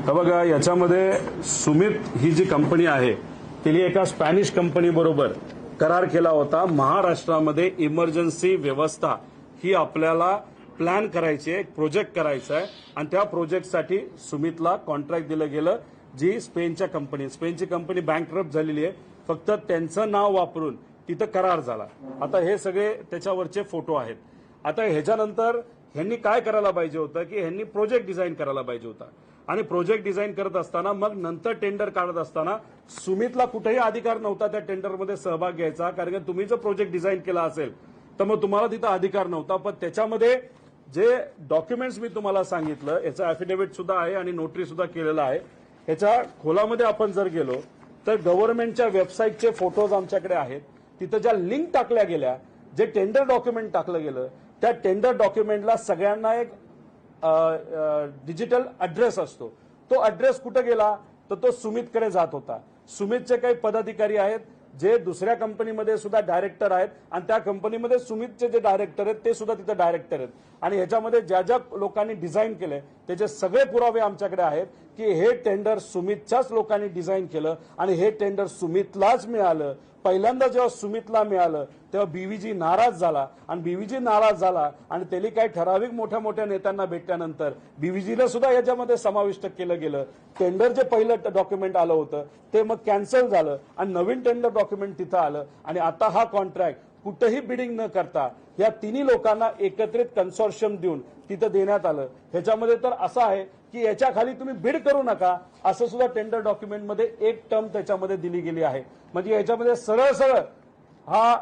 तर बघा याच्यामध्ये सुमित ही जी कंपनी आहे तिने एका स्पॅनिश कंपनी बरोबर करार केला होता. महाराष्ट्रामध्ये इमर्जन्सी व्यवस्था ही आपल्याला प्लॅन करायची आहे, एक प्रोजेक्ट करायचा आहे आणि त्या प्रोजेक्टसाठी सुमितला कॉन्ट्रॅक्ट दिलं गेलं. जी स्पेनची कंपनी बँकरप्ट झालेली आहे. फक्त त्यांचं नाव वापरून तिथं करार झाला. आता हे सगळे त्याच्यावरचे फोटो आहेत. आता ह्याच्यानंतर ह्यांनी काय करायला पाहिजे होतं की ह्यांनी प्रोजेक्ट डिझाईन करायला पाहिजे होता आणि प्रोजेक्ट डिझाईन करत असताना मग नंतर टेंडर काढत असताना सुमितला कुठेही अधिकार नव्हता त्या टेंडरमध्ये सहभाग घ्यायचा. कारण की तुम्ही जर प्रोजेक्ट डिझाईन केला असेल तर मग तुम्हाला तिथं अधिकार नव्हता. पण त्याच्यामध्ये जे डॉक्युमेंट्स मी तुम्हाला सांगितलं याचं अॅफिडेव्हिट सुद्धा आहे आणि नोटरी सुद्धा केलेला आहे. ह्याच्या खोलामध्ये आपण जर गेलो तर गव्हर्नमेंटच्या वेबसाईटचे फोटोज आमच्याकडे आहेत. तिथं ज्या लिंक टाकल्या गेल्या, जे टेंडर डॉक्युमेंट टाकलं गेलं त्या टेंडर डॉक्युमेंटला सगळ्यांना एक डिजिटल अड्रेस असतो. तो अड्रेस कुठे गेला तर तो सुमितकडे जात होता. सुमितचे काही पदाधिकारी आहेत जे दुसऱ्या कंपनीमध्ये सुद्धा डायरेक्टर आहेत आणि त्या कंपनीमध्ये सुमितचे जे डायरेक्टर आहेत ते सुद्धा तिथे डायरेक्टर आहेत. आणि ह्याच्यामध्ये ज्या ज्या लोकांनी डिझाईन केले त्याचे सगळे पुरावे आमच्याकडे आहेत की हे टेंडर सुमितच्याच लोकांनी डिझाईन केलं आणि हे टेंडर सुमितलाच मिळालं. पहिल्यांदा जेव्हा सुमितला मिळालं तेव्हा बीव्हीजी नाराज झाला आणि बीव्हीजी नाराज झाला आणि त्यांनी काही ठराविक मोठ्या मोठ्या नेत्यांना भेटल्यानंतर बीव्हीजीला सुद्धा याच्यामध्ये समाविष्ट केलं गेलं. टेंडर जे पहिलं डॉक्युमेंट आलं होतं ते मग कॅन्सल झालं आणि नवीन टेंडर डॉक्युमेंट तिथं आलं आणि आता हा कॉन्ट्रॅक्ट कुठेही बिडिंग न करता या तिन्ही लोकांना एकत्रित कन्सोर्शियम देऊन तिथं देण्यात आलं. ह्याच्यामध्ये तर असं आहे की याच्या खाली तुम्ही बिड करू नका असं सुद्धा टेंडर डॉक्युमेंटमध्ये एक टर्म त्याच्यामध्ये दिली गेली आहे. म्हणजे याच्यामध्ये सरळ सरळ हा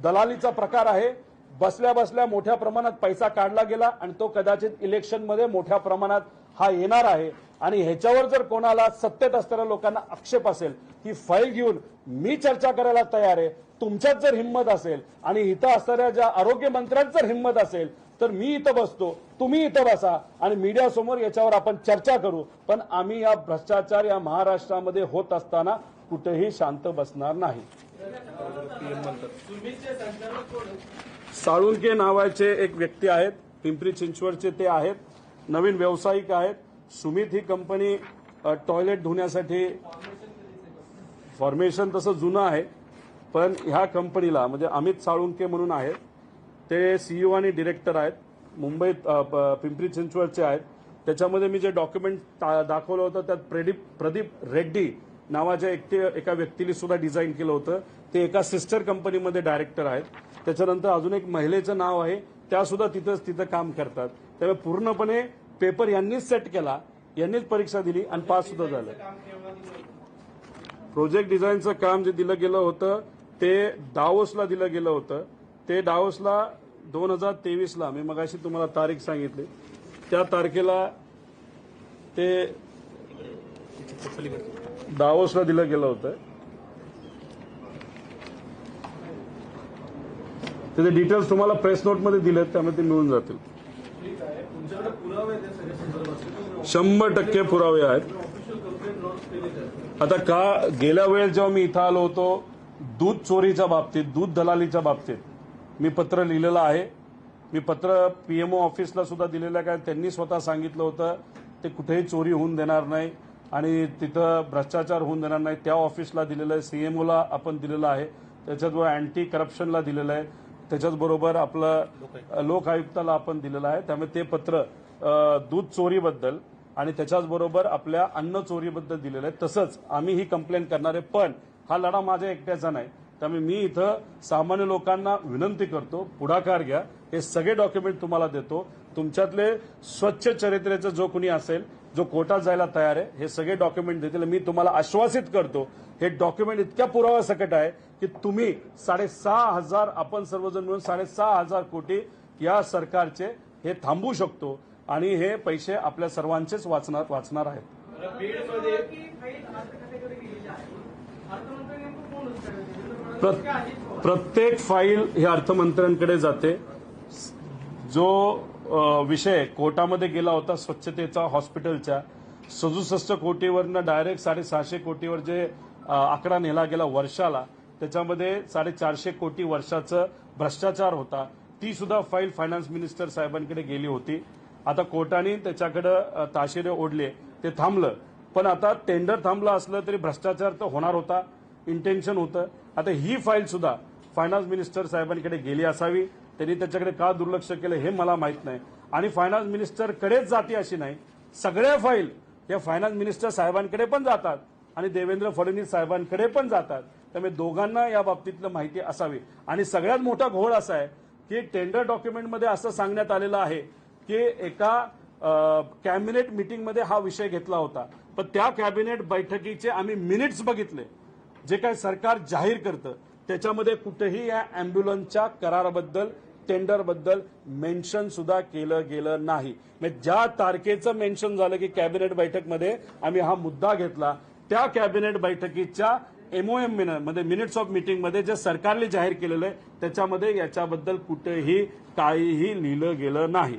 दलालीचा प्रकार आहे. बसल्या बसल्या मोठ्या प्रमाणात पैसा काढला गेला आणि तो कदाचित इलेक्शनमध्ये मोठ्या प्रमाणात हा येणार आहे. आणि ह्याच्यावर जर कोणाला सत्तेत असणाऱ्या लोकांना आक्षेप असेल ही फाईल घेऊन मी चर्चा करायला तयार आहे. तुमच्यात जर हिंमत असेल आणि इथं असणाऱ्या ज्या आरोग्य मंत्र्यांत जर हिंमत असेल तर मी इथं बसतो, तुम्ही इथं बसा आणि मीडियासमोर याच्यावर आपण चर्चा करू. पण आम्ही या भ्रष्टाचार या महाराष्ट्रामध्ये होत असताना कुठेही शांत बसणार नाही. साळुंके नावाचे एक व्यक्ती आहेत, पिंपरी चिंचवडचे ते आहेत, नवीन व्यावसायिक आहेत. सुमित ही कंपनी टॉयलेट धुण्यासाठी फॉर्मेशन तसं जुनं आहे पण ह्या कंपनीला म्हणजे अमित साळुंके म्हणून आहेत ते सीईओ आणि डिरेक्टर आहेत. मुंबईत पिंपरी चिंचवडचे आहेत. त्याच्यामध्ये मी जे डॉक्युमेंट दाखवलं होतं त्यात प्रदीप रेड्डी नावाच्या एका व्यक्तीने सुद्धा डिझाईन केलं होतं. ते एका सिस्टर कंपनीमध्ये डायरेक्टर आहेत. त्याच्यानंतर अजून एक महिलेचं नाव आहे, त्या सुद्धा तिथं काम करतात. त्यामुळे पूर्णपणे पेपर यांनीच सेट केला, यांनीच परीक्षा दिली आणि पास सुद्धा झालं. प्रोजेक्ट डिझाईनचं काम जे दिलं गेलं होतं ते डावोसला दिलं गेलं होतं. ते डावोसला 2023ला मी मगाशी तुम्हाला तारीख सांगितली त्या तारखेला ते डावोसला दिलं गेलं होतं. त्याचे डिटेल्स तुम्हाला प्रेस नोटमध्ये दिलेत त्यामुळे ते मिळून जातील. 100% पुरावे आहेत. आता का गेल्या वेळेस जेव्हा मी इथं आलो होतो दूध चोरीच्या बाबतीत, दूध दलालीच्या बाबतीत मी पत्र लिहिलेलं आहे. मी पत्र पीएमओ ऑफिसला सुद्धा दिलेलं आहे. कारण त्यांनी स्वतः सांगितलं होतं ते कुठेही चोरी होऊन देणार नाही आणि तिथं भ्रष्टाचार होऊन देणार नाही. त्या ऑफिसला दिलेलं आहे, सीएमओला आपण दिलेलं आहे, त्याच्याचबरोबर अँटी करप्शनला दिलेलं आहे, त्याच्याचबरोबर आपलं लोक आयुक्ताला आपण दिलेलं आहे. त्यामुळे ते पत्र दूध चोरीबद्दल आणि त्याच्याचबरोबर आपल्या अन्न चोरीबद्दल दिलेलं आहे. तसंच आम्ही ही कंप्लेंट करणार आहे. पण हा लढा माझ्या एकट्याचा नाही. त्यामुळे मी इथं सामान्य लोकांना विनंती करतो, पुढाकार घ्या. हे सगळे डॉक्युमेंट तुम्हाला देतो. तुमच्यातले स्वच्छ चरित्रेचं जो कोणी असेल जो कोर्टात जायला तयार आहे हे सगळे डॉक्युमेंट देतील. मी तुम्हाला आश्वासित करतो हे डॉक्युमेंट इतक्या पुराव्यासकट आहे की तुम्ही 6,500 आपण सर्वजण मिळून 6,500 कोटी या सरकारचे हे थांबवू शकतो आणि हे पैसे आपल्या सर्वांचेच वाचणार आहेत. प्रत्येक फाईल ही अर्थमंत्र्यांकडे जाते. जो विषय कोर्टामध्ये गेला होता स्वच्छतेचा हॉस्पिटलच्या 67 कोटीवरनं डायरेक्ट 650 कोटीवर जे आकडा नेला गेला वर्षाला, त्याच्यामध्ये 450 कोटी वर्षाचं भ्रष्टाचार होता. ती सुद्धा फाईल फायनान्स मिनिस्टर साहेबांकडे गेली होती. आता कोर्टाने त्याच्याकडे ताशेरे ओढले ते थांबलं. पण आता टेंडर थांबलं असलं तरी भ्रष्टाचार तर होणार होता, इंटेन्शन होतं. आता ही फाईल सुद्धा फायनान्स मिनिस्टर साहेबांकडे गेली असावी. त्यांनी त्याच्याकडे का दुर्लक्ष केलं हे मला माहित नाही. आणि फायनान्स मिनिस्टरकडेच जाते अशी नाही, सगळ्या फाईल या फायनान्स मिनिस्टर साहेबांकडे पण जातात आणि देवेंद्र फडणवीस साहेबांकडे पण जातात. त्यामुळे दोघांना या बाबतीतलं माहिती असावी. आणि सगळ्यात मोठा घोळ असा आहे की टेंडर डॉक्युमेंटमध्ये असं सांगण्यात आलेलं आहे की एका कॅबिनेट मीटिंगमध्ये हा विषय घेतला होता, पण त्या कॅबिनेट बैठकीचे आम्ही मिनिट्स बघितले. जे काही सरकार जाहीर करतं त्याच्यामध्ये कुठेही या अँब्युलन्सच्या कराराबद्दल, टेंडरबद्दल मेन्शन सुद्धा केलं गेलं नाही. म्हणजे ज्या तारखेचं मेन्शन झालं की कॅबिनेट बैठकमध्ये आम्ही हा मुद्दा घेतला, त्या कॅबिनेट बैठकीच्या MOM मध्ये, मिनिट्स ऑफ मीटिंगमध्ये जे सरकारने जाहीर केलेलं आहे त्याच्यामध्ये याच्याबद्दल कुठेही काहीही लिहिलं गेलं नाही.